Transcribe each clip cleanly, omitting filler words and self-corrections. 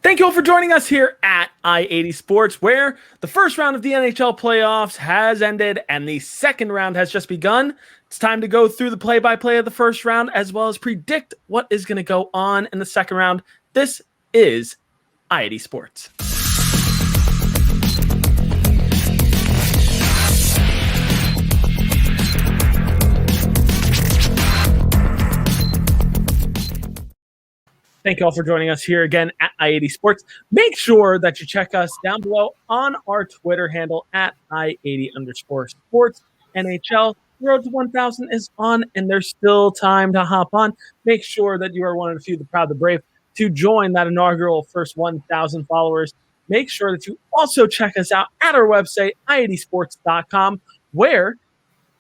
Thank you all for joining us here at I-80 Sports, where the first round of the NHL playoffs has ended and the second round has just begun. It's time to go through the play-by-play of the first round, as well as predict what is going to go on in the second round. This is I-80 Sports. Thank you all for joining us here again at I-80 Sports. Make sure that you check us down below on our Twitter handle at I-80_sports NHL. The road to 1,000 is on, and there's still time to hop on. Make sure that you are one of the few, the proud, the brave, to join that inaugural first 1,000 followers. Make sure that you also check us out at our website, i80sports.com, where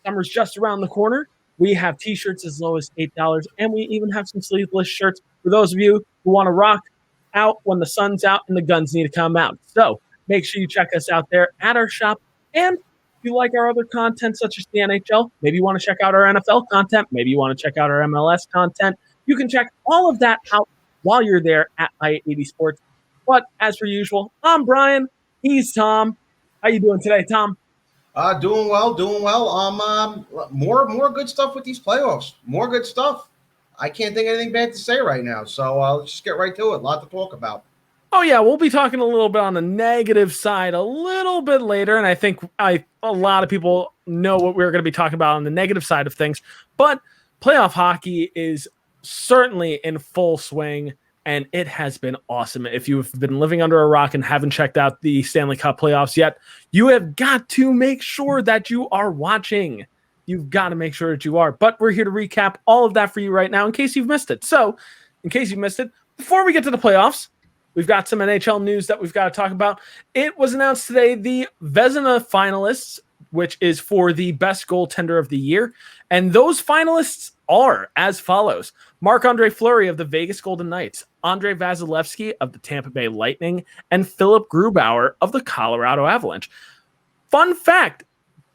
summer's just around the corner. We have t-shirts as low as $8, and we even have some sleeveless shirts for those of you who want to rock out when the sun's out and the guns need to come out. So make sure you check us out there at our shop. And if you like our other content, such as the NHL, maybe you want to check out our NFL content, maybe you want to check out our MLS content, you can check all of that out while you're there at I-80 Sports. But as per usual, I'm Brian. He's Tom. How you doing today, Tom? Doing well. More good stuff with these playoffs. More good stuff. I can't think of anything bad to say right now. So let's just get right to it. A lot to talk about. Oh, yeah, we'll be talking a little bit on the negative side a little bit later, and I think a lot of people know what we're going to be talking about on the negative side of things. But playoff hockey is certainly in full swing, and it has been awesome. If you've been living under a rock and haven't checked out the Stanley Cup Playoffs yet, you have got to make sure that you are watching. You've got to make sure that you are. But we're here to recap all of that for you right now in case you've missed it. So, in case you've missed it, before we get to the playoffs, we've got some NHL news that we've got to talk about. It was announced today the Vezina finalists, which is for the best goaltender of the year. And those finalists are as follows: Marc-Andre Fleury of the Vegas Golden Knights, Andrei Vasilevsky of the Tampa Bay Lightning, and Philip Grubauer of the Colorado Avalanche. Fun fact,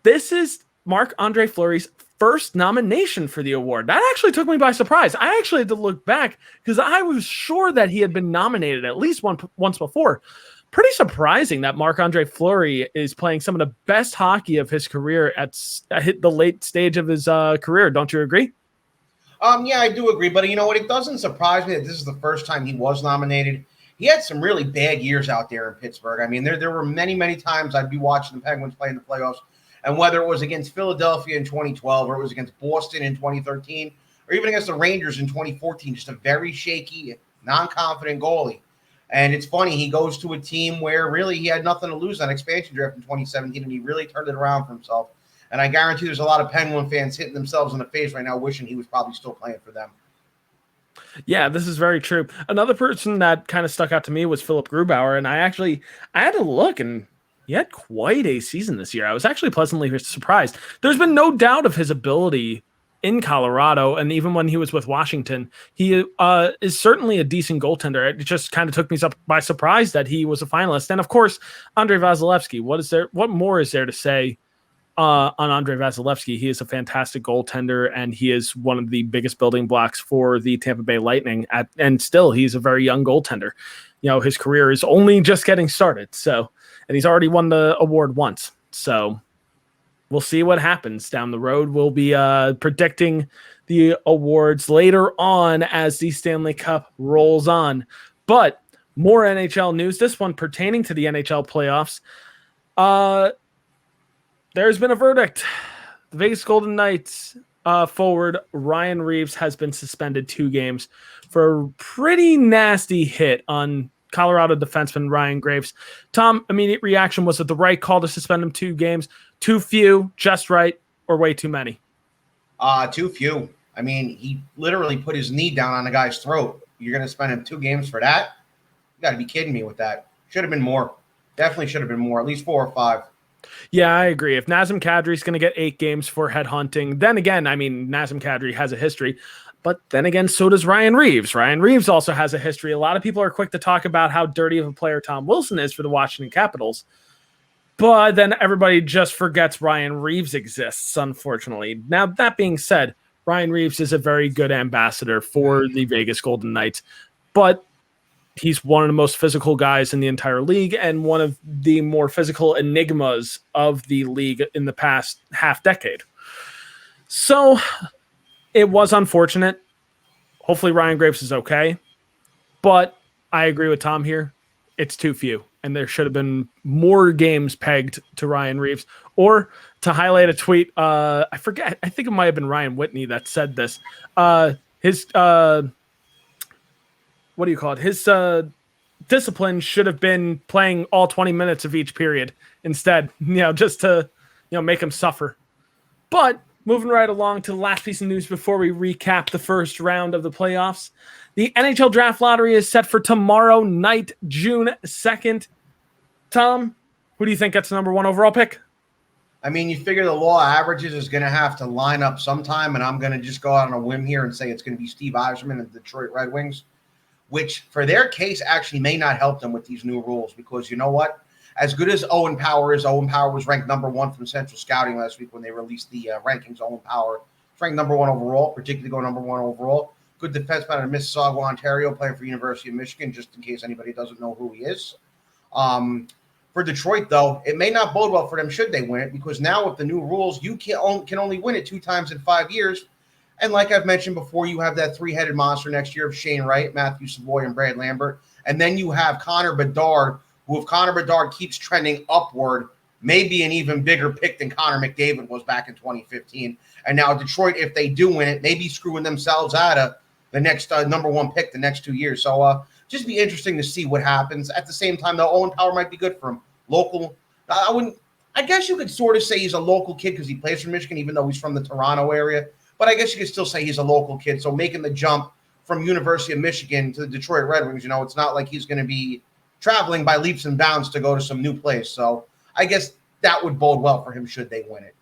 this is Marc-Andre Fleury's first nomination for the award. That actually took me by surprise. I actually had to look back because I was sure that he had been nominated at least once before. Pretty surprising that Marc-Andre Fleury is playing some of the best hockey of his career at the late stage of his career. Don't you agree? Yeah, I do agree. But you know what? It doesn't surprise me that this is the first time he was nominated. He had some really bad years out there in Pittsburgh. I mean, there were many times I'd be watching the Penguins play in the playoffs, and whether it was against Philadelphia in 2012 or it was against Boston in 2013 or even against the Rangers in 2014, just a very shaky, non-confident goalie. And it's funny, he goes to a team where really he had nothing to lose on expansion draft in 2017, and he really turned it around for himself. And I guarantee there's a lot of Penguin fans hitting themselves in the face right now, wishing he was probably still playing for them. Yeah, this is very true. Another person that kind of stuck out to me was Philip Grubauer, and I had to look, and he had quite a season this year. I was actually pleasantly surprised. There's been no doubt of his ability in Colorado, and even when he was with Washington, he is certainly a decent goaltender. It just kind of took me by surprise that he was a finalist. And of course, Andrei Vasilevsky. What more is there to say on Andrei Vasilevsky? He is a fantastic goaltender, and he is one of the biggest building blocks for the Tampa Bay Lightning. And still, he's a very young goaltender. You know, his career is only just getting started. And he's already won the award once. So we'll see what happens down the road. We'll be predicting the awards later on as the Stanley Cup rolls on. But more NHL news, this one pertaining to the NHL playoffs. There's been a verdict. The Vegas Golden Knights forward Ryan Reeves has been suspended 2 games for a pretty nasty hit on Colorado defenseman Ryan Graves. Tom, immediate reaction: was it the right call to suspend him 2 games? Too few, just right, or way too many? Too few. I mean, he literally put his knee down on the guy's throat. You're going to spend him 2 games for that? You got to be kidding me with that. Should have been more. Definitely should have been more, at least 4 or 5. Yeah, I agree. If Nazem Kadri's going to get 8 games for headhunting, then again, I mean, Nazem Kadri has a history. But then again, so does Ryan Reeves. Ryan Reeves also has a history. A lot of people are quick to talk about how dirty of a player Tom Wilson is for the Washington Capitals. But then everybody just forgets Ryan Reeves exists, unfortunately. Now, that being said, Ryan Reeves is a very good ambassador for the Vegas Golden Knights. But he's one of the most physical guys in the entire league and one of the more physical enigmas of the league in the past half decade. So it was unfortunate. Hopefully Ryan Graves is okay. But I agree with Tom here. It's too few. And there should have been more games pegged to Ryan Reaves. Or to highlight a tweet, I forget, I think it might have been Ryan Whitney that said this. His what do you call it? His discipline should have been playing all 20 minutes of each period instead, just to, make him suffer. But moving right along to the last piece of news before we recap the first round of the playoffs. The NHL Draft Lottery is set for tomorrow night, June 2nd. Tom, who do you think gets the number one overall pick? I mean, you figure the law of averages is going to have to line up sometime, and I'm going to just go out on a whim here and say it's going to be Steve Yzerman of the Detroit Red Wings, which for their case actually may not help them with these new rules because you know what? As good as Owen Power is, Owen Power was ranked number one from Central Scouting last week when they released the rankings. Owen Power was ranked number one overall, particularly going number one overall. Good defenseman out of Mississauga, Ontario, playing for University of Michigan, just in case anybody doesn't know who he is. For Detroit, though, it may not bode well for them should they win it because now with the new rules, you can only win it 2 times in 5 years. And like I've mentioned before, you have that three-headed monster next year of Shane Wright, Matthew Savoy, and Brad Lambert. And then you have Connor Bedard, who if Connor Bedard keeps trending upward, may be an even bigger pick than Connor McDavid was back in 2015. And now Detroit, if they do win it, may be screwing themselves out of the next number one pick the next 2 years. So just be interesting to see what happens. At the same time, though, Owen Power might be good for him. Local, I guess you could sort of say he's a local kid because he plays for Michigan, even though he's from the Toronto area. But I guess you could still say he's a local kid. So making the jump from University of Michigan to the Detroit Red Wings, it's not like he's going to be traveling by leaps and bounds to go to some new place. So I guess that would bode well for him should they win it.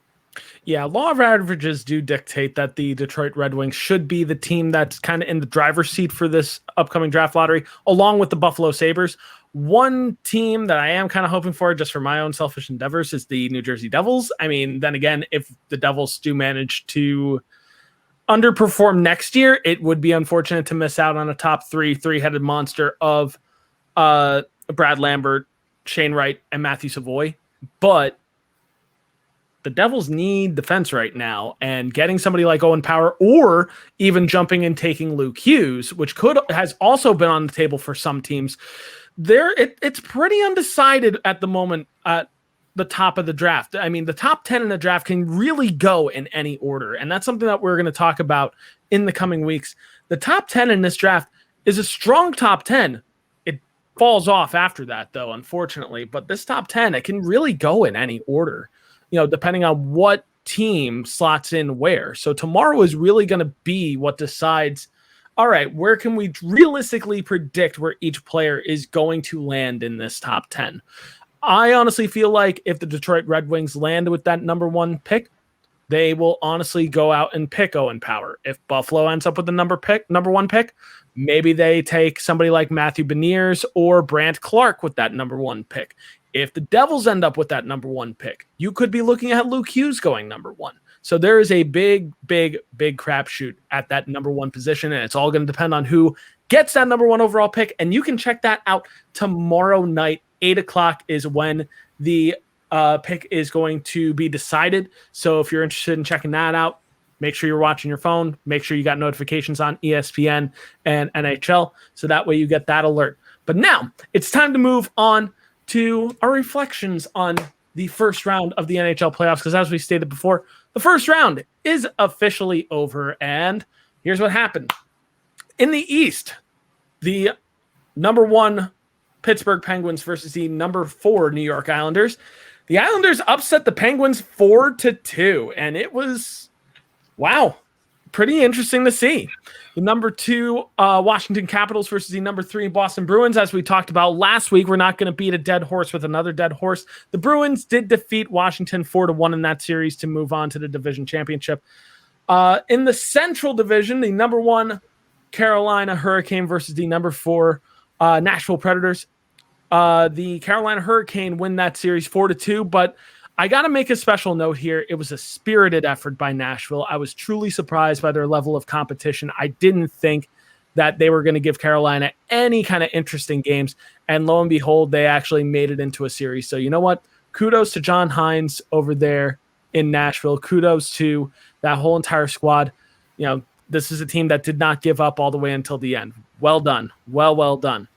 Yeah, law of averages do dictate that the Detroit Red Wings should be the team that's kind of in the driver's seat for this upcoming draft lottery, along with the Buffalo Sabres. One team that I am kind of hoping for, just for my own selfish endeavors, is the New Jersey Devils. I mean, then again, if the Devils do manage to underperform next year, it would be unfortunate to miss out on a top three-headed monster of Brad Lambert, Shane Wright, and Matthew Savoy. But the Devils need defense right now, and getting somebody like Owen Power or even jumping and taking Luke Hughes, which has also been on the table for some teams, it's pretty undecided at the moment at the top of the draft. I mean, the top 10 in the draft can really go in any order, and that's something that we're going to talk about in the coming weeks. The top 10 in this draft is a strong top 10. It falls off after that, though, unfortunately, but this top 10, it can really go in any order, depending on what team slots in where. So tomorrow is really going to be what decides, all right, where can we realistically predict where each player is going to land in this top 10? I honestly feel like if the Detroit Red Wings land with that number one pick, they will honestly go out and pick Owen Power. If Buffalo ends up with the number one pick, maybe they take somebody like Matthew Beniers or Brandt Clark with that number one pick. If the Devils end up with that number one pick, you could be looking at Luke Hughes going number one. So there is a big crapshoot at that number one position, and it's all going to depend on who gets that number one overall pick. And you can check that out tomorrow night. 8 o'clock is when the pick is going to be decided. So if you're interested in checking that out, make sure you're watching your phone. Make sure you got notifications on ESPN and NHL, so that way you get that alert. But now it's time to move on to our reflections on the first round of the NHL playoffs, because as we stated before, the first round is officially over, and here's what happened. In the East, the number one Pittsburgh Penguins versus the number 4 New York Islanders. The Islanders upset the Penguins 4-2, and it was, wow, pretty interesting to see. The number 2 Washington Capitals versus the number 3 Boston Bruins. As we talked about last week, we're not going to beat a dead horse with another dead horse. The Bruins did defeat Washington 4-1 in that series to move on to the division championship. In the Central Division, the number 1 Carolina Hurricane versus the number 4 Nashville Predators. The Carolina Hurricane win that series 4-2, but I got to make a special note here. It was a spirited effort by Nashville. I was truly surprised by their level of competition. I didn't think that they were going to give Carolina any kind of interesting games. And lo and behold, they actually made it into a series. So you know what? Kudos to John Hines over there in Nashville. Kudos to that whole entire squad. This is a team that did not give up all the way until the end. Well done. Well done.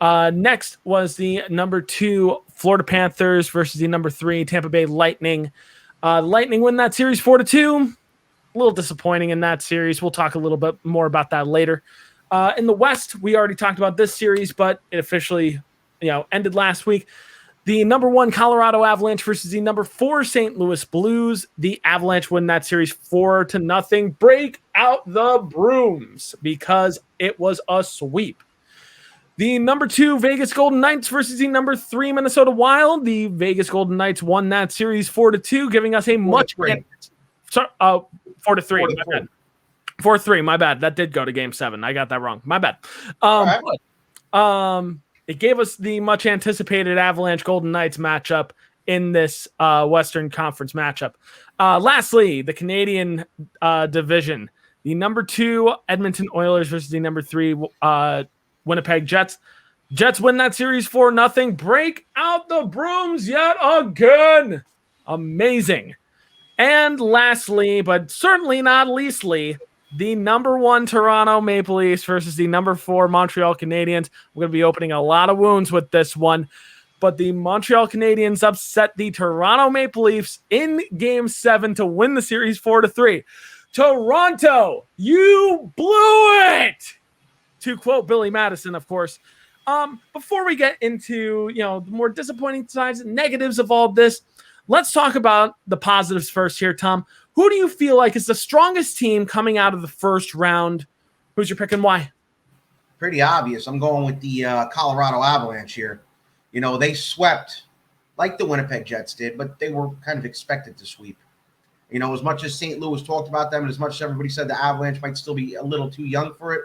Next was the number 2 Florida Panthers versus the number 3 Tampa Bay Lightning. Lightning win that series 4-2. A little disappointing in that series. We'll talk a little bit more about that later. In the West, we already talked about this series, but it officially, ended last week. The number 1 Colorado Avalanche versus the number 4 St. Louis Blues. The Avalanche win that series 4-0. Break out the brooms because it was a sweep. The number 2 Vegas Golden Knights versus the number 3 Minnesota Wild. The Vegas Golden Knights won that series 4-2, giving us a much 4-3. 4-3. My bad. That did go to Game 7. I got that wrong. My bad. It gave us the much anticipated Avalanche Golden Knights matchup in this Western Conference matchup. Lastly, the Canadian division. The number 2 Edmonton Oilers versus the number 3 Winnipeg Jets. Jets win that series 4-0. Break out the brooms yet again. Amazing. And lastly, but certainly not leastly, the number 1 Toronto Maple Leafs versus the number 4 Montreal Canadiens. We're going to be opening a lot of wounds with this one. But the Montreal Canadiens upset the Toronto Maple Leafs in Game 7 to win the series 4-3. Toronto, you blew it! To quote Billy Madison, of course. Before we get into the more disappointing sides and negatives of all this, let's talk about the positives first here, Tom. Who do you feel like is the strongest team coming out of the first round? Who's your pick and why? Pretty obvious. I'm going with the Colorado Avalanche here. They swept like the Winnipeg Jets did, but they were kind of expected to sweep. As much as St. Louis talked about them and as much as everybody said the Avalanche might still be a little too young for it,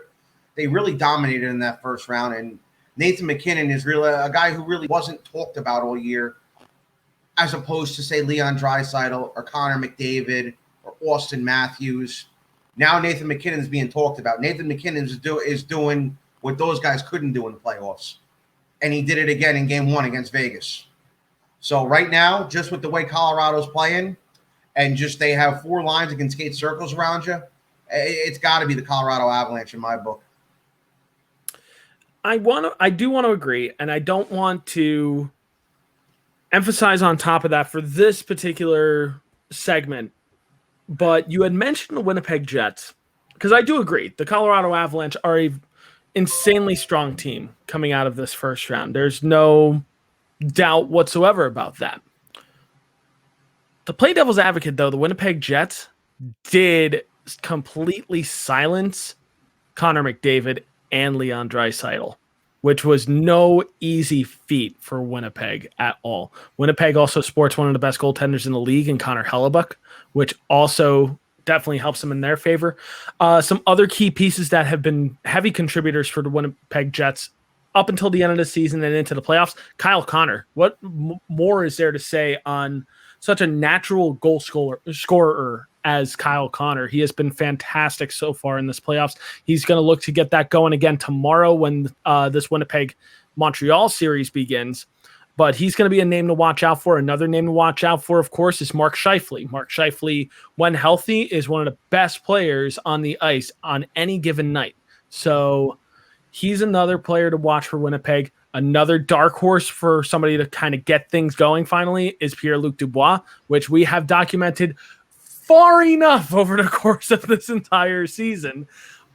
they really dominated in that first round. And Nathan McKinnon is really a guy who really wasn't talked about all year, as opposed to, say, Leon Draisaitl or Connor McDavid or Austin Matthews. Now Nathan McKinnon is being talked about. Nathan McKinnon is doing what those guys couldn't do in the playoffs. And he did it again in Game 1 against Vegas. So right now, just with the way Colorado's playing, and just they have 4 lines that can skate circles around you, it's got to be the Colorado Avalanche in my book. I do want to agree, and I don't want to emphasize on top of that for this particular segment, but you had mentioned the Winnipeg Jets, because I do agree. The Colorado Avalanche are a insanely strong team coming out of this first round. There's no doubt whatsoever about that. To play devil's advocate, though, the Winnipeg Jets did completely silence Connor McDavid and Leon Draisaitl, which was no easy feat for Winnipeg at all. Winnipeg also sports one of the best goaltenders in the league in Connor Hellebuck, which also definitely helps them in their favor. Some other key pieces that have been heavy contributors for the Winnipeg Jets up until the end of the season and into the playoffs. Kyle Connor. What more is there to say on such a natural goal scorer as Kyle Connor? He has been fantastic so far in this playoffs. He's going to look to get that going again tomorrow when this Winnipeg-Montreal series begins. But he's going to be a name to watch out for. Another name to watch out for, of course, is Mark Scheifele. Mark Scheifele, when healthy, is one of the best players on the ice on any given night. So he's another player to watch for Winnipeg. Another dark horse for somebody to kind of get things going finally is Pierre-Luc Dubois, which we have documented far enough over the course of this entire season.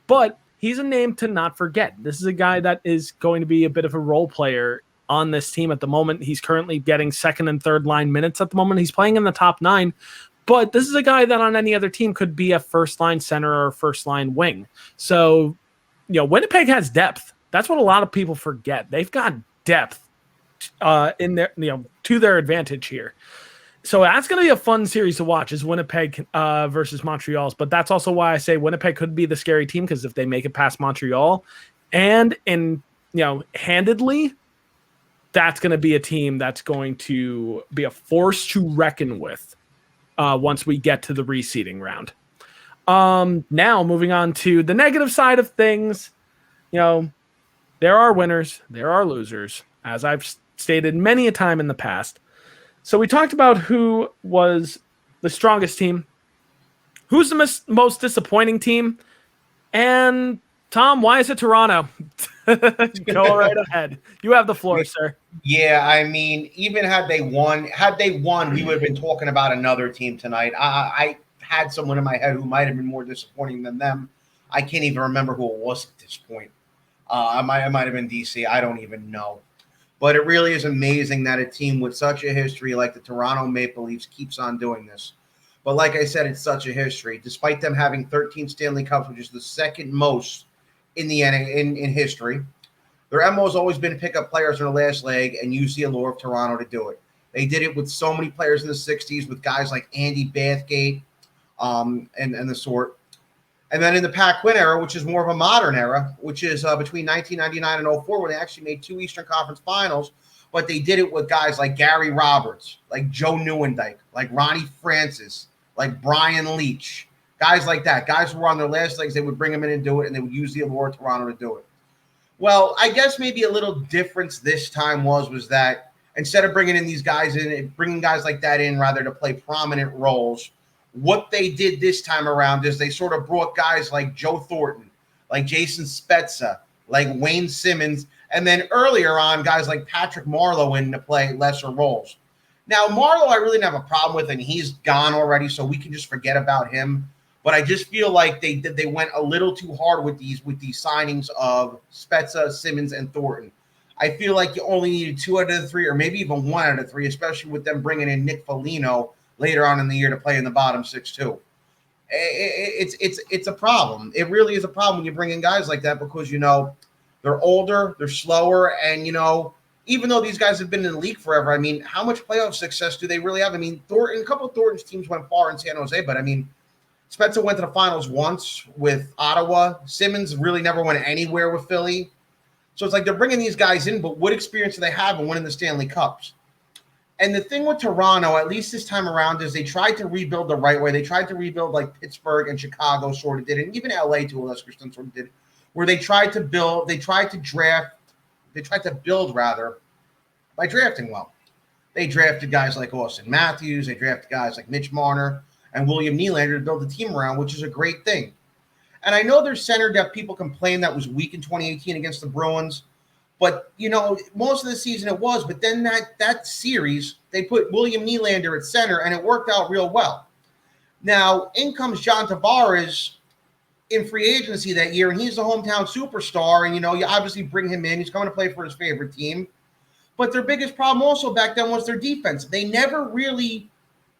But he's a name to not forget. This is a guy that is going to be a bit of a role player on this team at the moment. He's currently getting second and third line minutes at the moment. He's playing in the top 9, but this is a guy that on any other team could be a first line center or first line wing. So, Winnipeg has depth. That's what a lot of people forget. They've got depth in their, to their advantage here. So that's going to be a fun series to watch, is Winnipeg versus Montreal's. But that's also why I say Winnipeg could be the scary team, because if they make it past Montreal and handedly, that's going to be a team that's going to be a force to reckon with once we get to the reseeding round. Now, moving on to the negative side of things, there are winners, there are losers, as I've stated many a time in the past. So we talked about who was the strongest team, who's the most disappointing team, and Tom, why is it Toronto? Go right ahead. You have the floor, sir. Yeah, I mean, even had they won, we would have been talking about another team tonight. I had someone in my head who might have been more disappointing than them. I can't even remember who it was at this point. It might have been DC. I don't even know. But it really is amazing that a team with such a history like the Toronto Maple Leafs keeps on doing this. But like I said, it's such a history. Despite them having 13 Stanley Cups, which is the second most in the in history, their MO has always been to pick up players in the last leg and use the allure of Toronto to do it. They did it with so many players in the 60s with guys like Andy Bathgate and the sort. And then in the Pac-Win era, which is more of a modern era, which is between 1999 and 04, when they actually made 2 Eastern Conference Finals, but they did it with guys like Gary Roberts, like Joe Nieuwendyk, like Ronnie Francis, like Brian Leach, guys like that. Guys who were on their last legs, they would bring them in and do it, and they would use the allure of Toronto to do it. Well, I guess maybe a little difference this time was that instead of bringing in these guys in, bringing guys like that in rather to play prominent roles, what they did this time around is they sort of brought guys like Joe Thornton, like Jason Spezza, like Wayne Simmons, and then earlier on, guys like Patrick Marleau in to play lesser roles. Now, Marleau, I really didn't have a problem with, and he's gone already, so we can just forget about him. But I just feel like they went a little too hard with these signings of Spezza, Simmons, and Thornton. I feel like you only needed 2 out of the 3, or maybe even 1 out of 3, especially with them bringing in Nick Foligno later on in the year to play in the bottom 6 too. It's a problem. It really is a problem when you bring in guys like that because they're older, they're slower, and even though these guys have been in the league forever, I mean, how much playoff success do they really have? I mean, Thornton, a couple of Thornton's teams went far in San Jose, but I mean, Spezza went to the finals once with Ottawa. Simmons really never went anywhere with Philly. So it's like they're bringing these guys in, but what experience do they have in winning the Stanley Cups? And the thing with Toronto, at least this time around, is they tried to rebuild the right way. They tried to rebuild like Pittsburgh and Chicago sort of did, and even LA to a lesser extent sort of did, where they tried to build rather by drafting well. They drafted guys like Austin Matthews. They drafted guys like Mitch Marner and William Nylander to build the team around, which is a great thing. And I know there's center depth people complain that was weak in 2018 against the Bruins. But, most of the season it was. But then that series, they put William Nylander at center, and it worked out real well. Now, in comes John Tavares in free agency that year, and he's the hometown superstar. And, you obviously bring him in. He's coming to play for his favorite team. But their biggest problem also back then was their defense. They never really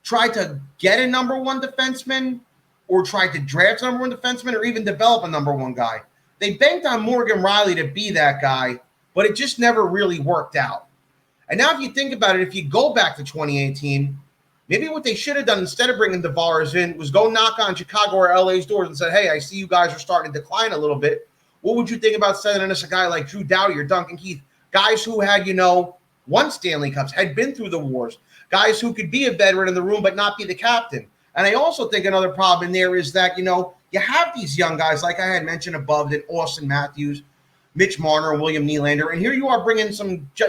tried to get a number 1 defenseman or tried to draft a number 1 defenseman or even develop a number 1 guy. They banked on Morgan Riley to be that guy, but it just never really worked out. And now if you think about it, if you go back to 2018, maybe what they should have done instead of bringing Tavares in was go knock on Chicago or LA's doors and said, hey, I see you guys are starting to decline a little bit. What would you think about sending us a guy like Drew Doughty or Duncan Keith? Guys who had, won Stanley Cups, had been through the wars. Guys who could be a veteran in the room but not be the captain. And I also think another problem in there is that, you have these young guys, like I had mentioned above, that Austin Matthews, Mitch Marner, and William Nylander. And here you are bringing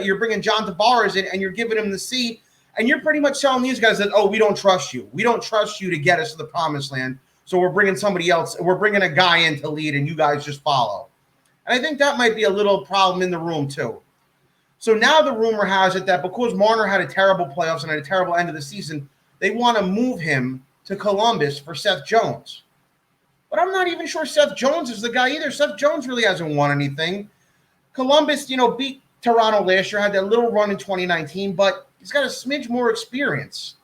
you're bringing John Tavares in and you're giving him the C. And you're pretty much telling these guys that, oh, we don't trust you. We don't trust you to get us to the promised land. So we're bringing somebody else. We're bringing a guy in to lead and you guys just follow. And I think that might be a little problem in the room too. So now the rumor has it that because Marner had a terrible playoffs and had a terrible end of the season, they want to move him to Columbus for Seth Jones. But I'm not even sure Seth Jones is the guy either. Seth Jones really hasn't won anything. Columbus, beat Toronto last year, had that little run in 2019, but he's got a smidge more experience.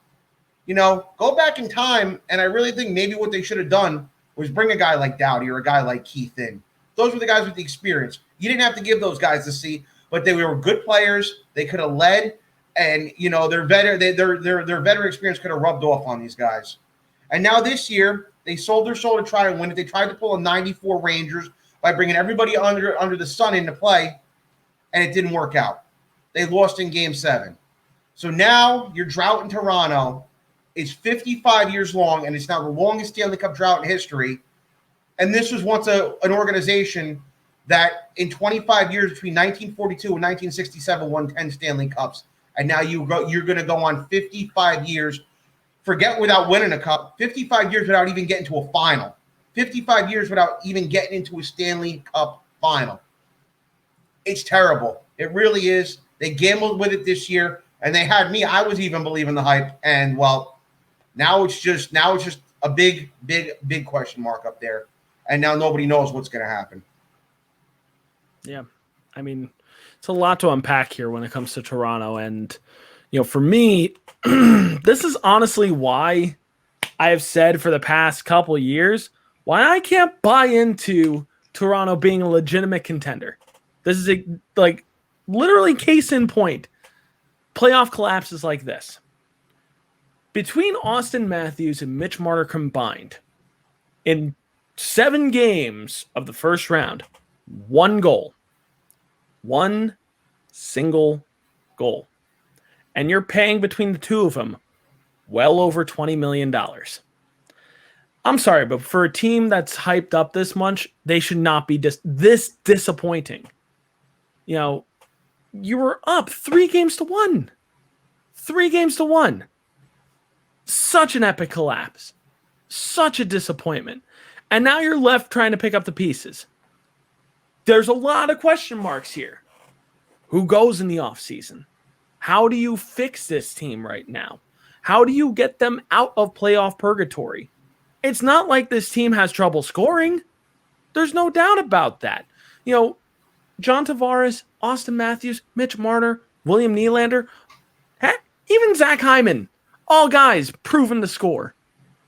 Go back in time, and I really think maybe what they should have done was bring a guy like Doughty or a guy like Keith in. Those were the guys with the experience. You didn't have to give those guys the C, but they were good players. They could have led, and their veteran experience could have rubbed off on these guys. And now this year, they sold their soul to try to win it. They tried to pull a 94 Rangers by bringing everybody under the sun into play, and it didn't work out. They lost in Game 7. So now your drought in Toronto is 55 years long, and it's now the longest Stanley Cup drought in history. And this was once an organization that in 25 years between 1942 and 1967 won 10 Stanley Cups, and now you're going to go on 55 years, forget without winning a cup, 55 years without even getting to a final, 55 years without even getting into a Stanley Cup final. It's terrible. It really is. They gambled with it this year, and they had me. I was even believing the hype, and well, now it's just a big question mark up there, and now nobody knows what's going to happen. Yeah, I mean, it's a lot to unpack here when it comes to Toronto, and for me, this is honestly why I have said for the past couple of years why I can't buy into Toronto being a legitimate contender. This is literally case in point. Playoff collapses like this. Between Austin Matthews and Mitch Marner combined, in 7 games of the first round, 1 goal. 1 single goal. And you're paying between the two of them well over $20 million. I'm sorry, but for a team that's hyped up this much, they should not be this disappointing. You were up 3 games to 1. 3 games to 1. Such an epic collapse. Such a disappointment. And now you're left trying to pick up the pieces. There's a lot of question marks here. Who goes in the offseason? How do you fix this team right now? How do you get them out of playoff purgatory? It's not like this team has trouble scoring. There's no doubt about that. John Tavares, Austin Matthews, Mitch Marner, William Nylander, heck, even Zach Hyman, all guys proven to score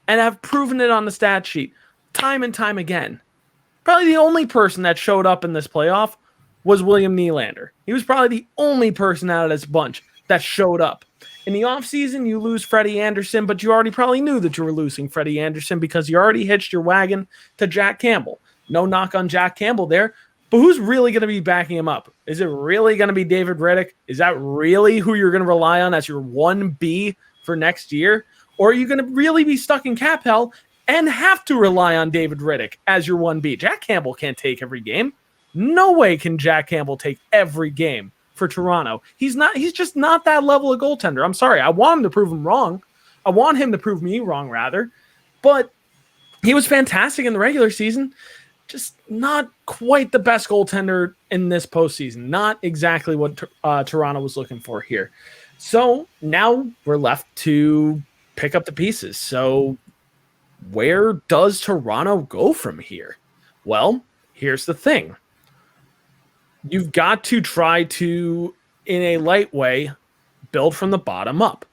and have proven it on the stat sheet time and time again. Probably the only person that showed up in this playoff was William Nylander. He was probably the only person out of this bunch that showed up. In the offseason, you lose Freddie Anderson, but you already probably knew that you were losing Freddie Anderson because you already hitched your wagon to Jack Campbell. No knock on Jack Campbell there, but who's really going to be backing him up? Is it really going to be David Riddick? Is that really who you're going to rely on as your 1B for next year? Or are you going to really be stuck in cap hell and have to rely on David Riddick as your 1B? Jack Campbell can't take every game. No way can Jack Campbell take every game for Toronto. He's just not that level of goaltender. I'm sorry. I want him to prove him wrong. I want him to prove me wrong, rather. But he was fantastic in the regular season. Just not quite the best goaltender in this postseason. Not exactly what Toronto was looking for here. So now we're left to pick up the pieces. So where does Toronto go from here? Well, here's the thing. You've got to try to, in a light way, build from the bottom up.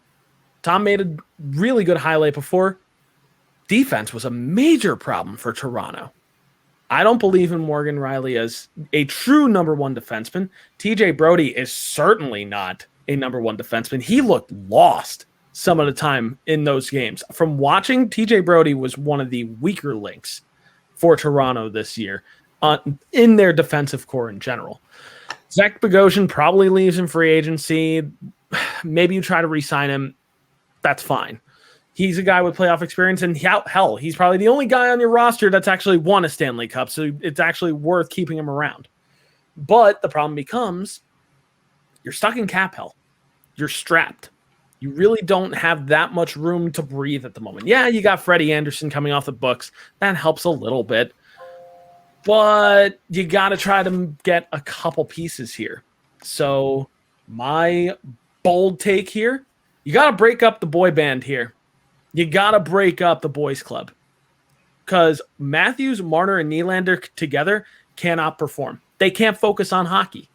Tom made a really good highlight before. Defense was a major problem for Toronto. I don't believe in Morgan Riley as a true number 1 defenseman. TJ Brody is certainly not a number 1 defenseman. He looked lost some of the time in those games. From watching, TJ Brody was one of the weaker links for Toronto this year in their defensive core in general. Zach Bogosian probably leaves in free agency. Maybe you try to re-sign him. That's fine. He's a guy with playoff experience, and hell, he's probably the only guy on your roster that's actually won a Stanley Cup, so it's actually worth keeping him around. But the problem becomes you're stuck in cap hell. You're strapped. You really don't have that much room to breathe at the moment. Yeah, you got Freddie Anderson coming off the books. That helps a little bit. But you got to try to get a couple pieces here. So my bold take here, you got to break up the boy band here. You got to break up the boys club. Because Matthews, Marner, and Nylander together cannot perform. They can't focus on hockey.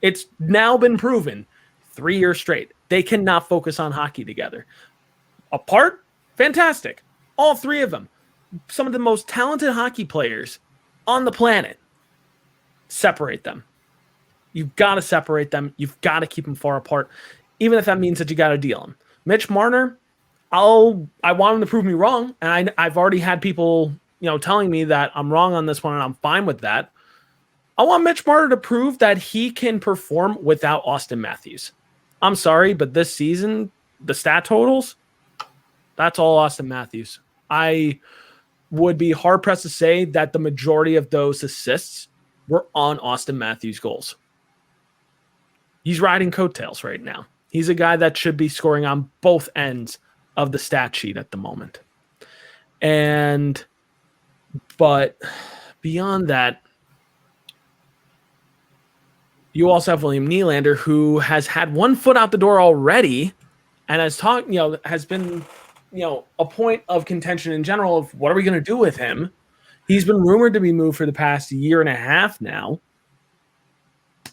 It's now been proven 3 years straight. They cannot focus on hockey together. Apart, fantastic. All 3 of them. Some of the most talented hockey players on the planet. Separate them. You've got to separate them. You've got to keep them far apart, even if that means that you got to deal them. Mitch Marner, I want him to prove me wrong, and I've already had people, telling me that I'm wrong on this one, and I'm fine with that. I want Mitch Marner to prove that he can perform without Austin Matthews. I'm sorry, but this season, the stat totals, that's all Austin Matthews. I would be hard-pressed to say that the majority of those assists were on Austin Matthews' goals. He's riding coattails right now. He's a guy that should be scoring on both ends of the stat sheet at the moment. But beyond that, you also have William Nylander, who has had one foot out the door already and has been, a point of contention in general of what are we going to do with him? He's been rumored to be moved for the past year and a half now.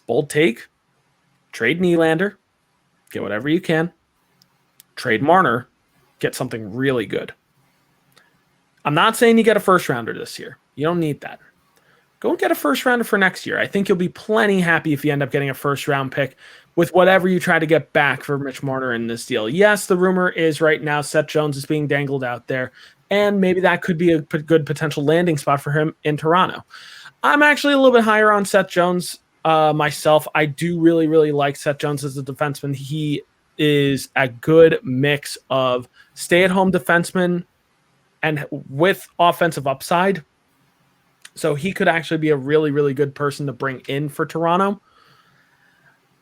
Bold take. Trade Nylander. Get whatever you can. Trade Marner. Get something really good. I'm not saying you get a first rounder this year. You don't need that. Go and get a first rounder for next year. I think you'll be plenty happy if you end up getting a first round pick with whatever you try to get back for Mitch Marner in this deal. Yes, the rumor is right now Seth Jones is being dangled out there, and maybe that could be a good potential landing spot for him in Toronto. I'm actually a little bit higher on Seth Jones myself. I do really, really like Seth Jones as a defenseman. He is a good mix of stay-at-home defenseman and with offensive upside. So he could actually be a really, really good person to bring in for Toronto.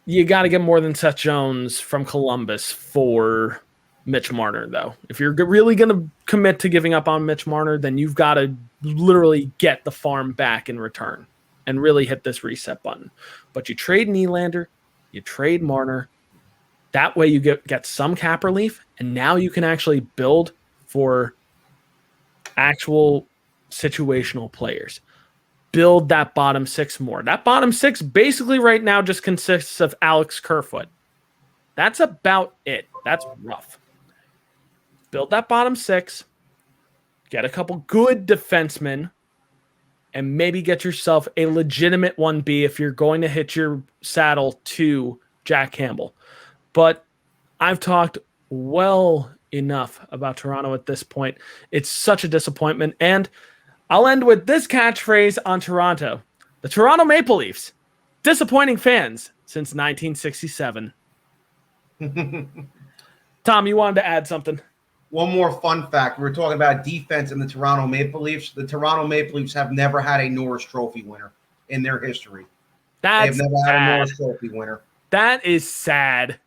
You got to get more than Seth Jones from Columbus for Mitch Marner, though. If you're really going to commit to giving up on Mitch Marner, then you've got to literally get the farm back in return and really hit this reset button. But you trade Nylander, you trade Marner. That way you get some cap relief, and now you can actually build for actual situational players. Build that bottom six more. That bottom six basically right now just consists of Alex Kerfoot. That's about it. That's rough. Build that bottom six. Get a couple good defensemen. And maybe get yourself a legitimate 1B if you're going to hit your saddle to Jack Campbell. But I've talked well enough about Toronto at this point. It's such a disappointment. And I'll end with this catchphrase on Toronto. The Toronto Maple Leafs, disappointing fans since 1967. Tom, you wanted to add something? One more fun fact. We were talking about defense in the Toronto Maple Leafs. The Toronto Maple Leafs have never had a Norris Trophy winner in their history. They have never had a Norris Trophy winner. That is sad.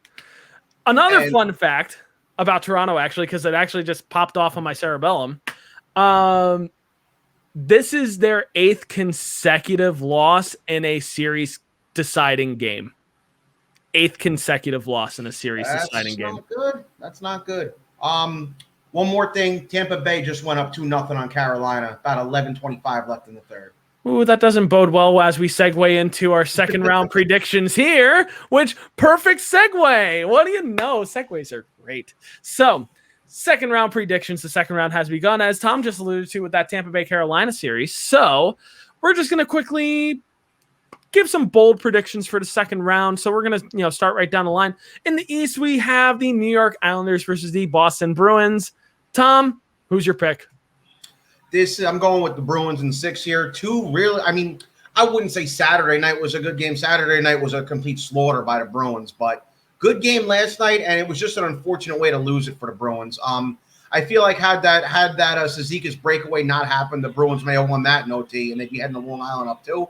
Another fun fact about Toronto, actually, because it actually just popped off on my cerebellum. This is their 8th consecutive loss in a series-deciding game. 8th consecutive loss in a series-deciding game. That's not good. One more thing. Tampa Bay just went up 2-0 on Carolina. About 11:25 left in the third. Ooh, that doesn't bode well as we segue into our second round predictions here, which perfect segue. What do you know? Segues are great. So, second round predictions. The second round has begun, as Tom just alluded to with that Tampa Bay Carolina series. So, we're just going to quickly give some bold predictions for the second round. So, we're going to start right down the line. In the East, we have the New York Islanders versus the Boston Bruins. Tom, who's your pick? I'm going with the Bruins in 6 here. I wouldn't say Saturday night was a good game. Saturday night was a complete slaughter by the Bruins, but good game last night, and it was just an unfortunate way to lose it for the Bruins. I feel like had that Cizikas breakaway not happened, the Bruins may have won that in OT, and they'd be heading to Long Island up too.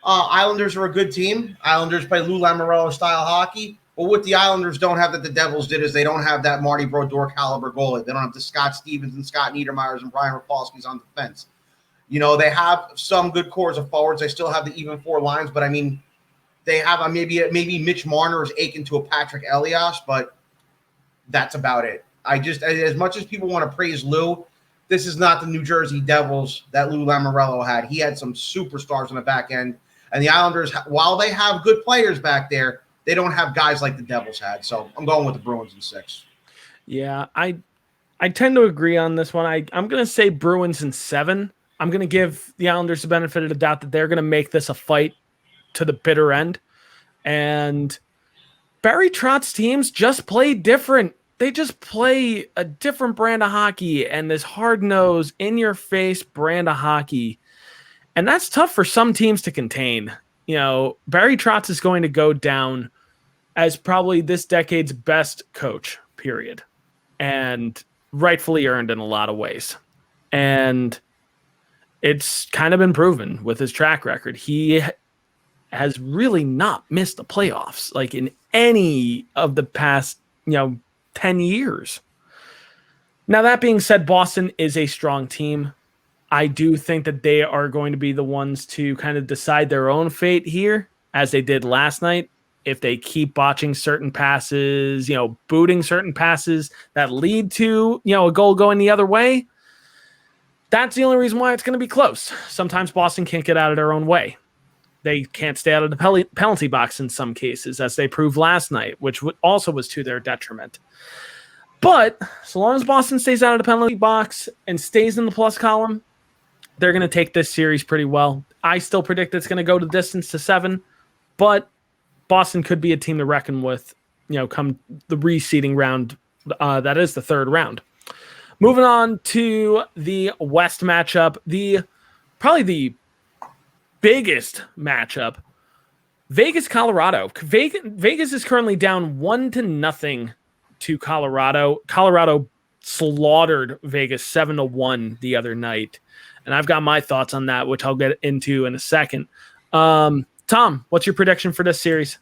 Islanders are a good team. Islanders play Lou Lamoriello style hockey. But what the Islanders don't have that the Devils did is they don't have that Marty Brodeur caliber goalie. They don't have the Scott Stevens and Scott Niedermayers and Brian Rafalski's on defense. They have some good cores of forwards. They still have the even four lines, but they have maybe Mitch Marner is akin to a Patrick Elias, but that's about it. As much as people want to praise Lou, this is not the New Jersey Devils that Lou Lamoriello had. He had some superstars on the back end, and the Islanders, while they have good players back there, they don't have guys like the Devils had. So I'm going with the Bruins in 6. Yeah, I tend to agree on this one. I'm going to say Bruins in 7. I'm going to give the Islanders the benefit of the doubt that they're going to make this a fight to the bitter end. And Barry Trotz's teams just play different. They just play a different brand of hockey and this hard-nosed, in-your-face brand of hockey. And that's tough for some teams to contain. Barry Trotz is going to go down as probably this decade's best coach, period. And rightfully earned in a lot of ways. And it's kind of been proven with his track record. He has really not missed the playoffs like in any of the past, 10 years. Now, that being said, Boston is a strong team. I do think that they are going to be the ones to kind of decide their own fate here, as they did last night. If they keep botching certain passes, booting certain passes that lead to, a goal going the other way, that's the only reason why it's going to be close. Sometimes Boston can't get out of their own way. They can't stay out of the penalty box in some cases, as they proved last night, which also was to their detriment. But so long as Boston stays out of the penalty box and stays in the plus column, they're going to take this series pretty well. I still predict it's going to go to distance to 7, but Boston could be a team to reckon with, come the reseeding round. That is the third round. Moving on to the West matchup, probably the biggest matchup, Vegas, Colorado. Vegas is currently down 1-0 to Colorado. Colorado slaughtered Vegas 7-1 the other night. And I've got my thoughts on that, which I'll get into in a second. Tom, what's your prediction for this series?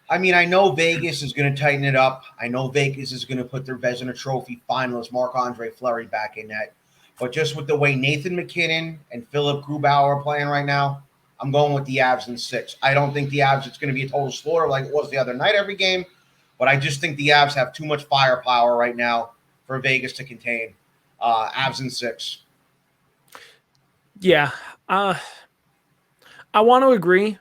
I mean, I know Vegas is going to tighten it up. I know Vegas is going to put their Vezina Trophy finalist Marc-Andre Fleury back in net. But just with the way Nathan McKinnon and Philip Grubauer are playing right now, I'm going with the Avs in 6. I don't think the Avs, it's going to be a total slaughter like it was the other night every game. But I just think the Avs have too much firepower right now for Vegas to contain. Avs in 6. Yeah. I want to agree,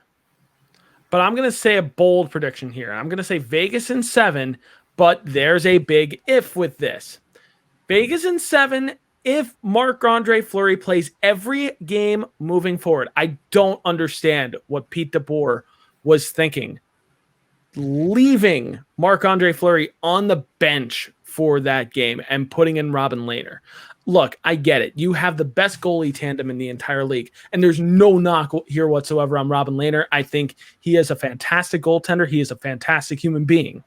but I'm going to say a bold prediction here. I'm going to say Vegas in 7, but there's a big if with this. Vegas in 7 if Marc-Andre Fleury plays every game moving forward. I don't understand what Pete DeBoer was thinking, leaving Marc-Andre Fleury on the bench for that game and putting in Robin Lehner. Look, I get it. You have the best goalie tandem in the entire league, and there's no knock here whatsoever on Robin Lehner. I think he is a fantastic goaltender. He is a fantastic human being.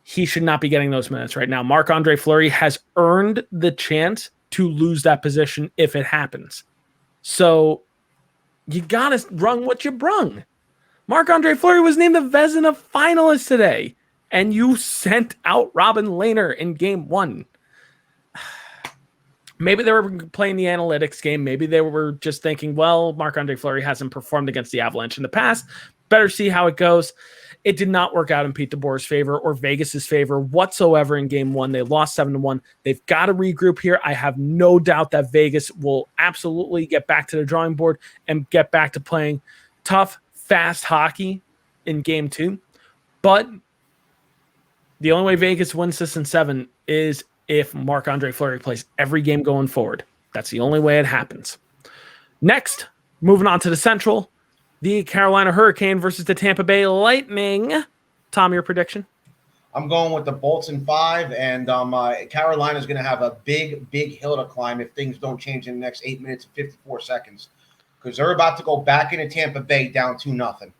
He should not be getting those minutes right now. Marc-Andre Fleury has earned the chance to lose that position if it happens. So you got to rung what you brung. Marc-Andre Fleury was named the Vezina finalist today, and you sent out Robin Lehner in game 1. Maybe they were playing the analytics game. Maybe they were just thinking, well, Marc-Andre Fleury hasn't performed against the Avalanche in the past. Better see how it goes. It did not work out in Pete DeBoer's favor or Vegas's favor whatsoever in game 1. They lost 7-1. They've got to regroup here. I have no doubt that Vegas will absolutely get back to the drawing board and get back to playing tough, fast hockey in game 2. But the only way Vegas wins this in 7 is if Marc-Andre Fleury plays every game going forward. That's the only way it happens. Next, moving on to the Central, the Carolina Hurricane versus the Tampa Bay Lightning. Tom, your prediction? I'm going with the Bolts in 5, and Carolina's going to have a big, big hill to climb if things don't change in the next 8 minutes and 54 seconds, because they're about to go back into Tampa Bay down 2-0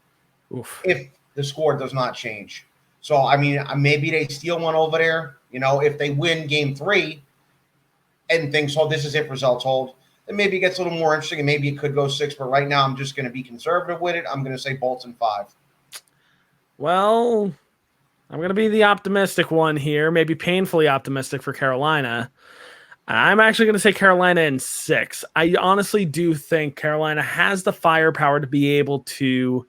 if the score does not change. So, I mean, maybe they steal one over there. If they win game 3 and things hold, this is if results hold, then maybe it gets a little more interesting and maybe it could go 6. But right now, I'm just going to be conservative with it. I'm going to say Bolts in 5. Well, I'm going to be the optimistic one here, maybe painfully optimistic for Carolina. I'm actually going to say Carolina in 6. I honestly do think Carolina has the firepower to be able to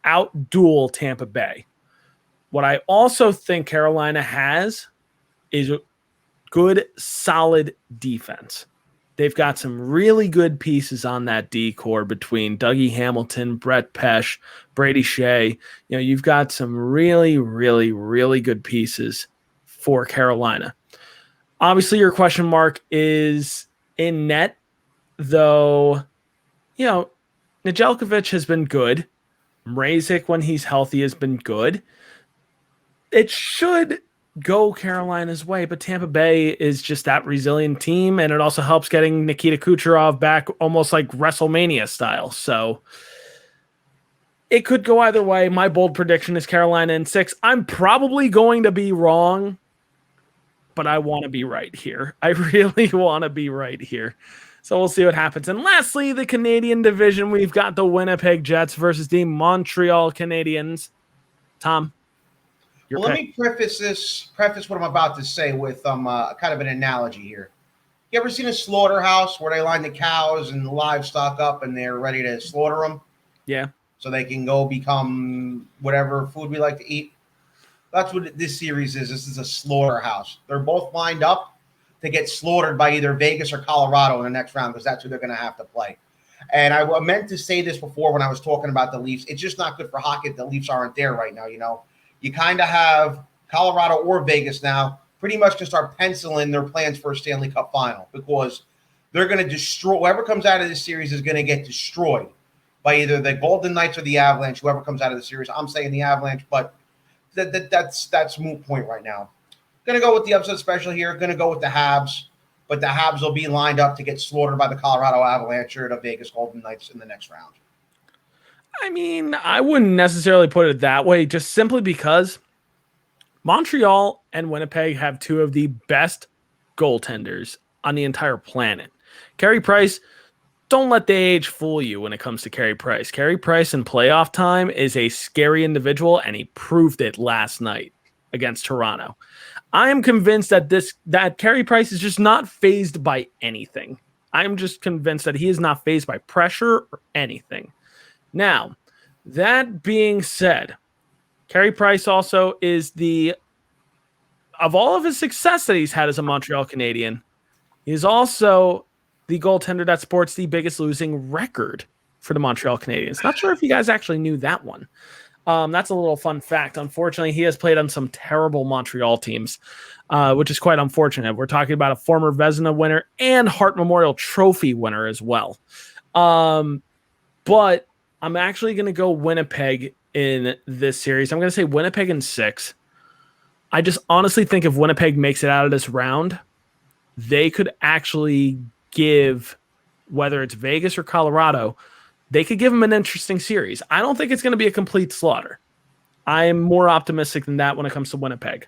outduel Tampa Bay. What I also think Carolina has is good, solid defense. They've got some really good pieces on that D core between Dougie Hamilton, Brett Pesce, Brady Shea. You've got some really, really, really good pieces for Carolina. Obviously, your question mark is in net, though, Nedeljkovic has been good. Mrazek, when he's healthy, has been good. It should go Carolina's way, but Tampa Bay is just that resilient team, and it also helps getting Nikita Kucherov back almost like WrestleMania style. So it could go either way. My bold prediction is Carolina in 6. I'm probably going to be wrong, but I want to be right here. I really want to be right here. So we'll see what happens. And lastly, the Canadian division, we've got the Winnipeg Jets versus the Montreal Canadiens. Tom, your Well, let pick. me preface what I'm about to say with kind of an analogy here. You ever seen a slaughterhouse where they line the cows and the livestock up and they're ready to slaughter them Yeah. so they can go become whatever food we like to eat? That's what this series is. This is a slaughterhouse. They're both lined up to get slaughtered by either Vegas or Colorado in the next round because that's who they're going to have to play. And I meant to say this before when I was talking about the Leafs. It's just not good for hockey that the Leafs aren't there right now. You know, you kind of have Colorado or Vegas now pretty much can start penciling their plans for a Stanley Cup final because they're going to destroy whoever comes out of this series is going to get destroyed by either the Golden Knights or the Avalanche. Whoever comes out of the series, I'm saying the Avalanche, but that's moot point right now. Going to go with the upset special here. Going to go with the Habs, but the Habs will be lined up to get slaughtered by the Colorado Avalanche or the Vegas Golden Knights in the next round. I mean, I wouldn't necessarily put it that way, just simply because Montreal and Winnipeg have two of the best goaltenders on the entire planet. Carey Price, don't let the age fool you when it comes to Carey Price. Carey Price in playoff time is a scary individual, and he proved it last night against Toronto. I am convinced that Carey Price is just not fazed by anything. I'm just convinced that he is not fazed by pressure or anything. Now, that being said, Carey Price also is of all of his success that he's had as a Montreal Canadian, he's also the goaltender that sports the biggest losing record for the Montreal Canadiens. Not sure if you guys actually knew that one. That's a little fun fact. Unfortunately, he has played on some terrible Montreal teams, which is quite unfortunate. We're talking about a former Vezina winner and Hart Memorial Trophy winner as well. But I'm actually going to go Winnipeg in this series. I'm going to say Winnipeg in 6. I just honestly think if Winnipeg makes it out of this round, they could actually give, whether it's Vegas or Colorado, they could give them an interesting series. I don't think it's going to be a complete slaughter. I am more optimistic than that when it comes to Winnipeg.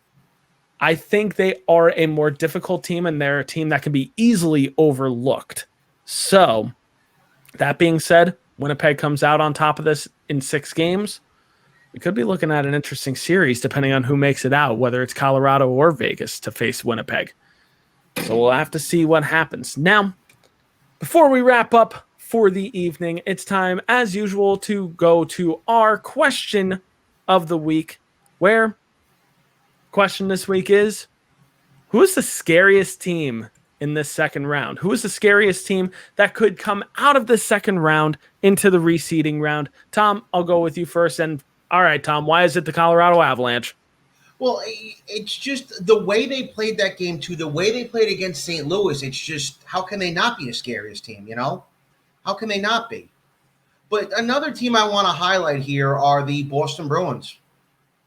I think they are a more difficult team, and they're a team that can be easily overlooked. So, that being said, Winnipeg comes out on top of this in 6 games. We could be looking at an interesting series depending on who makes it out, whether it's Colorado or Vegas to face Winnipeg. So we'll have to see what happens. Now, before we wrap up for the evening, it's time, as usual, to go to our question of the week, where question this week is, who is the scariest team in this second round? Who is the scariest team that could come out of the second round into the reseeding round? Tom, I'll go with you first. And all right, Tom, why is it the Colorado Avalanche? Well, it's just the way they played that game, too, the way they played against St. Louis. It's just, how can they not be the scariest team, you know? How can they not be? But another team I want to highlight here are the Boston Bruins.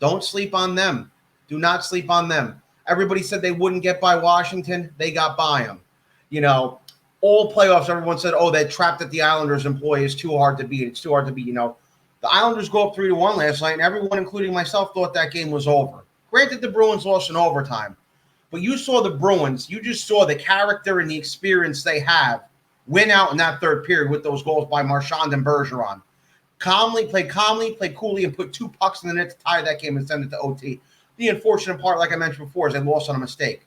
Don't sleep on them. Do not sleep on them. Everybody said they wouldn't get by Washington. They got by them. You know, all playoffs, everyone said, oh, that trap that the Islanders employ is too hard to beat. It's too hard to beat, you know. The Islanders go up 3-1 last night, and everyone, including myself, thought that game was over. Granted, the Bruins lost in overtime, but you saw the Bruins. You just saw the character and the experience they have win out in that third period with those goals by Marchand and Bergeron. Played coolly, and put 2 pucks in the net to tie that game and send it to OT. The unfortunate part, like I mentioned before, is they lost on a mistake.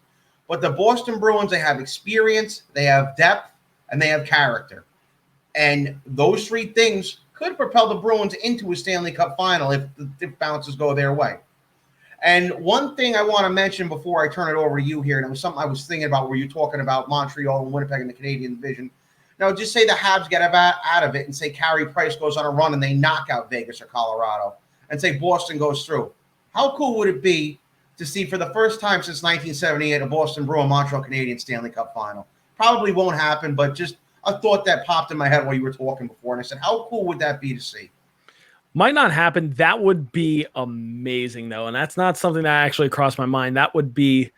But the Boston Bruins, they have experience, they have depth, and they have character. And those 3 things could propel the Bruins into a Stanley Cup final if bounces go their way. And one thing I want to mention before I turn it over to you here, and it was something I was thinking about where you're talking about Montreal and Winnipeg in the Canadian division. Now, just say the Habs get out of it and say Carey Price goes on a run and they knock out Vegas or Colorado, and say Boston goes through. How cool would it be to see for the first time since 1978 a Boston Bruin Montreal Canadian Stanley Cup final? Probably won't happen, but just a thought that popped in my head while you were talking before, and I said, how cool would that be to see? Might not happen. That would be amazing, though. And that's not something that actually crossed my mind. That would be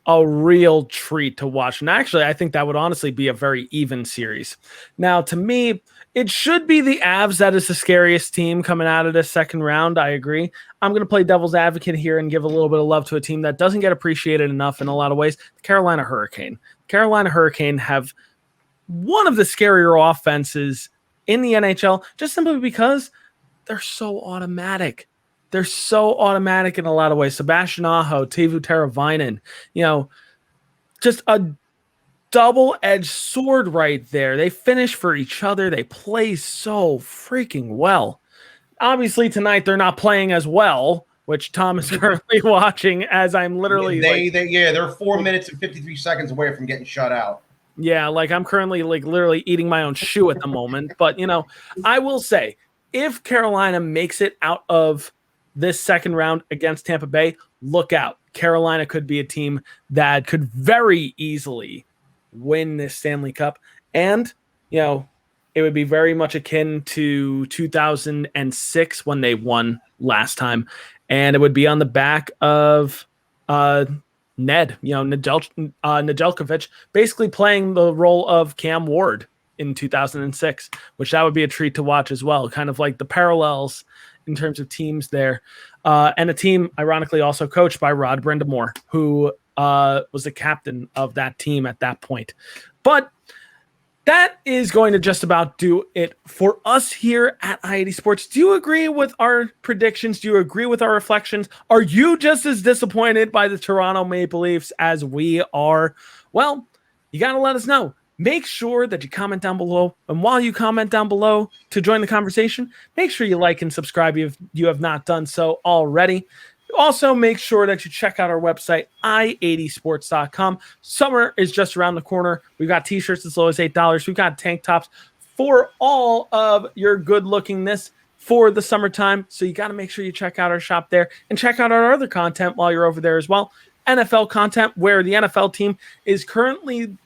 a real treat to watch. And actually, I think that would honestly be a very even series. Now, to me, it should be the Avs that is the scariest team coming out of this second round. I agree. I'm going to play devil's advocate here and give a little bit of love to a team that doesn't get appreciated enough in a lot of ways. The Carolina Hurricane. Carolina Hurricane have one of the scarier offenses in the NHL, just simply because they're so automatic. They're so automatic in a lot of ways. Sebastian Aho, Teuvo Teravainen, just a double-edged sword right there. They finish for each other. They play so freaking well. Obviously, tonight they're not playing as well, which Tom is currently watching as I'm literally they're 4 minutes and 53 seconds away from getting shut out. Yeah, I'm currently literally eating my own shoe at the moment. But, I will say, if Carolina makes it out of this second round against Tampa Bay, look out. Carolina could be a team that could very easily win this Stanley Cup. And, it would be very much akin to 2006 when they won last time. And it would be on the back of Nedeljkovic, basically playing the role of Cam Ward in 2006, which that would be a treat to watch as well. Kind of like the parallels in terms of teams there. And a team, ironically, also coached by Rod Brindamore, who was the captain of that team at that point. But that is going to just about do it for us here at I-80 Sports. Do you agree with our predictions? Do you agree with our reflections? Are you just as disappointed by the Toronto Maple Leafs as we are? Well, you got to let us know. Make sure that you comment down below. And while you comment down below to join the conversation, make sure you like and subscribe if you have not done so already. Also, make sure that you check out our website, i80sports.com. Summer is just around the corner. We've got t-shirts as low as $8. We've got tank tops for all of your good-lookingness for the summertime. So you got to make sure you check out our shop there and check out our other content while you're over there as well. NFL content, where the NFL team is currently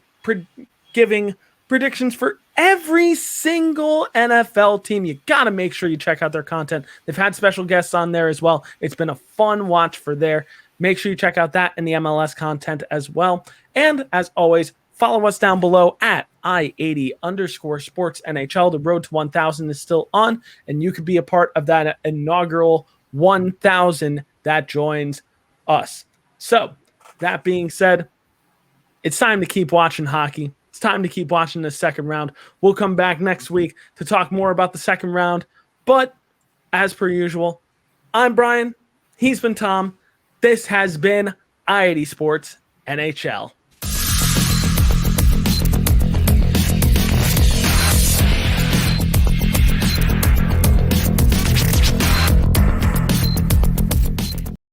giving predictions for every single NFL team. You got to make sure you check out their content. They've had special guests on there as well. It's been a fun watch for there. Make sure you check out that and the MLS content as well. And as always, follow us down below at I80_sports NHL. The road to 1,000 is still on, and you could be a part of that inaugural 1,000 that joins us. So that being said, it's time to keep watching hockey. It's time to keep watching the second round. We'll come back next week to talk more about the second round. But as per usual, I'm Brian. He's been Tom. This has been I-80 Sports NHL.